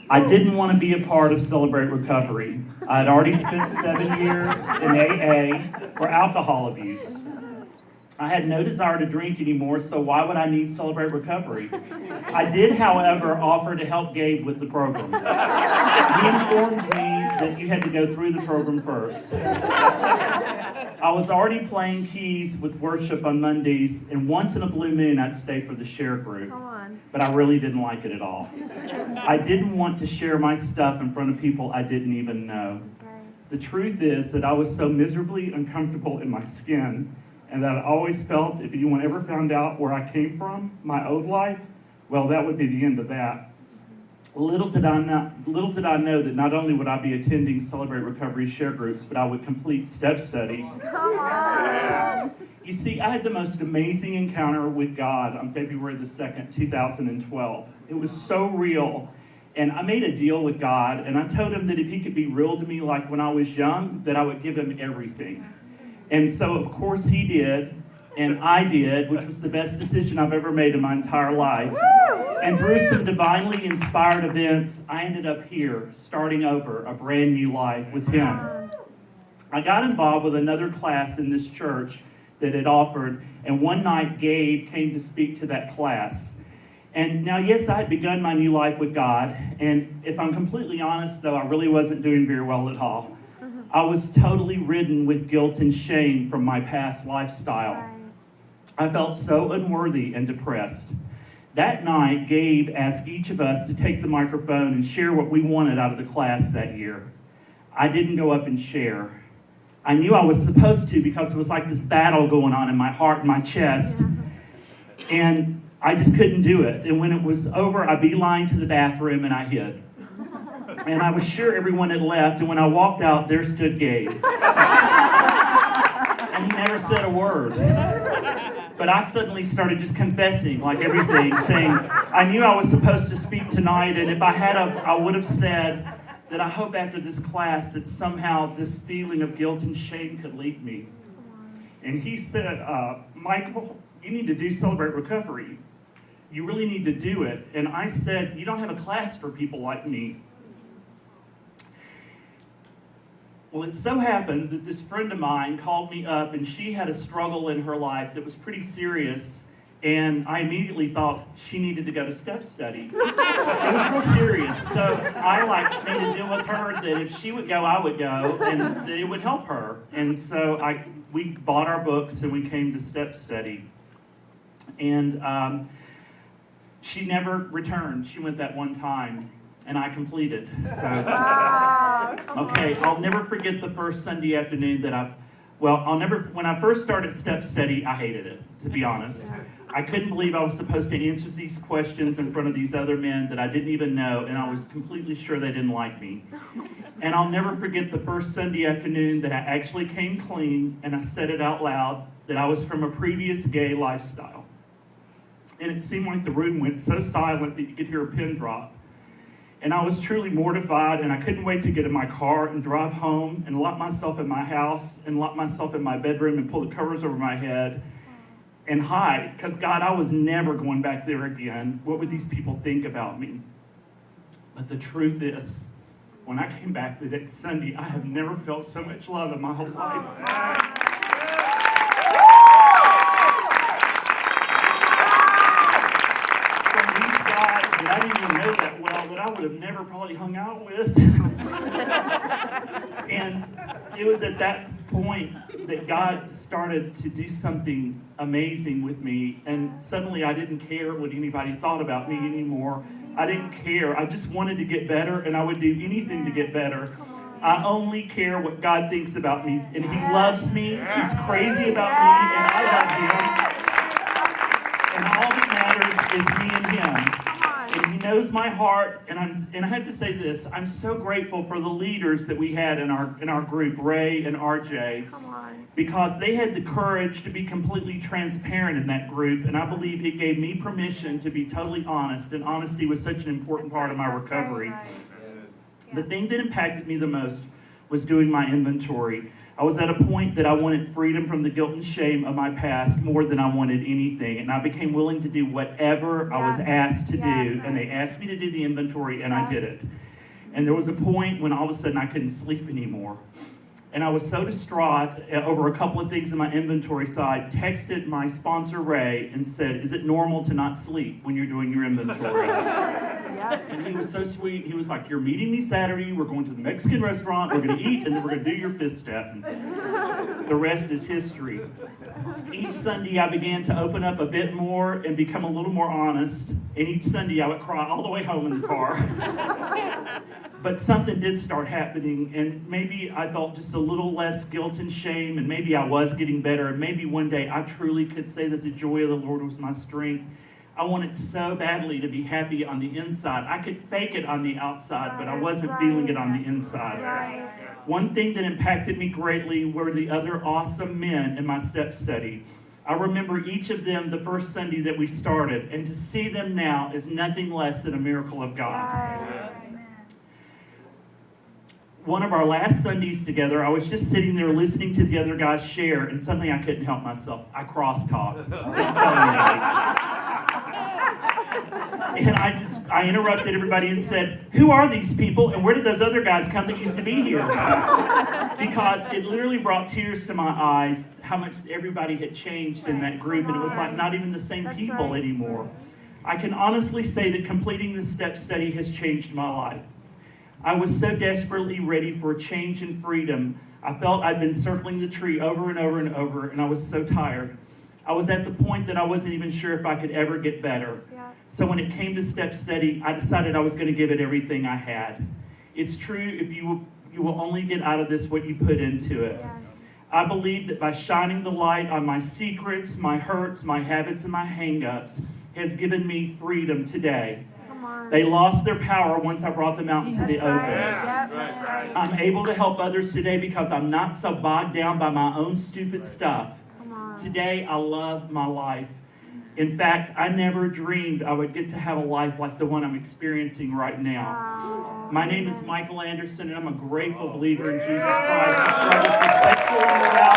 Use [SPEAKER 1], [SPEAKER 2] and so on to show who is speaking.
[SPEAKER 1] I didn't want to be a part of Celebrate Recovery. I had already spent 7 years in AA for alcohol abuse. I had no desire to drink anymore, so why would I need Celebrate Recovery? I did, however, offer to help Gabe with the program. He informed me that you had to go through the program first. I was already playing keys with worship on Mondays, and once in a blue moon I'd stay for the share group. But I really didn't like it at all. I didn't want to share my stuff in front of people I didn't even know. The truth is that I was so miserably uncomfortable in my skin, and that I always felt if anyone ever found out where I came from, my old life, well, that would be the end of that. Little did I know that not only would I be attending Celebrate Recovery share groups, but I would complete step study. You see, I had the most amazing encounter with God on February the 2nd, 2012. It was so real. And I made a deal with God, and I told him that if he could be real to me like when I was young, that I would give him everything. And so, of course, he did, and I did, which was the best decision I've ever made in my entire life. And through some divinely inspired events, I ended up here, starting over a brand new life with him. I got involved with another class in this church that it offered, and one night Gabe came to speak to that class. And now, yes, I had begun my new life with God, and if I'm completely honest, though, I really wasn't doing very well at all. I was totally ridden with guilt and shame from my past lifestyle. I felt so unworthy and depressed. That night, Gabe asked each of us to take the microphone and share what we wanted out of the class that year. I didn't go up and share. I knew I was supposed to because it was like this battle going on in my heart and my chest. And I just couldn't do it. And when it was over, I beelined to the bathroom and I hid. And I was sure everyone had left, and when I walked out, there stood Gabe. And he never said a word. But I suddenly started just confessing, like everything, saying, I knew I was supposed to speak tonight, and if I had, I would have said that I hope after this class that somehow this feeling of guilt and shame could leave me. And he said, Michael, you need to do Celebrate Recovery. You really need to do it. And I said, you don't have a class for people like me. Well, it so happened that this friend of mine called me up, and she had a struggle in her life that was pretty serious, and I immediately thought she needed to go to step study. It was real serious, so I made a deal with her that if she would go, I would go, and that it would help her. And so we bought our books and we came to step study. And she never returned. She went that one time. And I completed. So, okay, I'll never forget the first Sunday afternoon that when I first started step study, I hated it, to be honest. I couldn't believe I was supposed to answer these questions in front of these other men that I didn't even know, and I was completely sure they didn't like me. And I'll never forget the first Sunday afternoon that I actually came clean, and I said it out loud, that I was from a previous gay lifestyle. And it seemed like the room went so silent that you could hear a pin drop. And I was truly mortified, and I couldn't wait to get in my car and drive home and lock myself in my house and lock myself in my bedroom and pull the covers over my head and hide. Because, God, I was never going back there again. What would these people think about me? But the truth is, when I came back the next Sunday, I have never felt so much love in my whole life. I didn't even know that well, that I would have never probably hung out with. And it was at that point that God started to do something amazing with me, and suddenly I didn't care what anybody thought about me anymore. I didn't care. I just wanted to get better, and I would do anything to get better. I only care what God thinks about me, and He loves me. He's crazy about me, and I love Him. And all that matters is me and Him. And He knows my heart, and I have to say this, I'm so grateful for the leaders that we had in our group, Ray and RJ, because they had the courage to be completely transparent in that group, and I believe it gave me permission to be totally honest, and honesty was such an important part of my recovery. The thing that impacted me the most was doing my inventory. I was at a point that I wanted freedom from the guilt and shame of my past more than I wanted anything. And I became willing to do whatever I was asked to do. And they asked me to do the inventory, and I did it. And there was a point when all of a sudden I couldn't sleep anymore. And I was so distraught over a couple of things in my inventory, so I texted my sponsor, Ray, and said, is it normal to not sleep when you're doing your inventory? And he was so sweet. He was like, you're meeting me Saturday, we're going to the Mexican restaurant, we're going to eat, and then we're going to do your fifth step. And the rest is history. Each Sunday I began to open up a bit more and become a little more honest. And each Sunday I would cry all the way home in the car. But something did start happening, and maybe I felt just a little less guilt and shame, and maybe I was getting better, and maybe one day I truly could say that the joy of the Lord was my strength. I wanted so badly to be happy on the inside. I could fake it on the outside, but I wasn't feeling it on the inside. One thing that impacted me greatly were the other awesome men in my step study. I remember each of them the first Sunday that we started, and to see them now is nothing less than a miracle of God. One of our last Sundays together, I was just sitting there listening to the other guys share, and suddenly I couldn't help myself. I crosstalked. And I interrupted everybody and said, who are these people, and where did those other guys come that used to be here? Because it literally brought tears to my eyes how much everybody had changed in that group, and it was like not even the same people anymore. I can honestly say that completing this step study has changed my life. I was so desperately ready for a change and freedom. I felt I'd been circling the tree over and over and over, and I was so tired. I was at the point that I wasn't even sure if I could ever get better. So when it came to step study, I decided I was going to give it everything I had. It's true, if you will only get out of this what you put into it. I believe that by shining the light on my secrets, my hurts, my habits, and my hang-ups has given me freedom today. They lost their power once I brought them out into the open. I'm able to help others today because I'm not so bogged down by my own stupid stuff. Today, I love my life. In fact, I never dreamed I would get to have a life like the one I'm experiencing right now. My name is Michael Anderson, and I'm a grateful believer in Jesus Christ. I struggled with sexual immorality.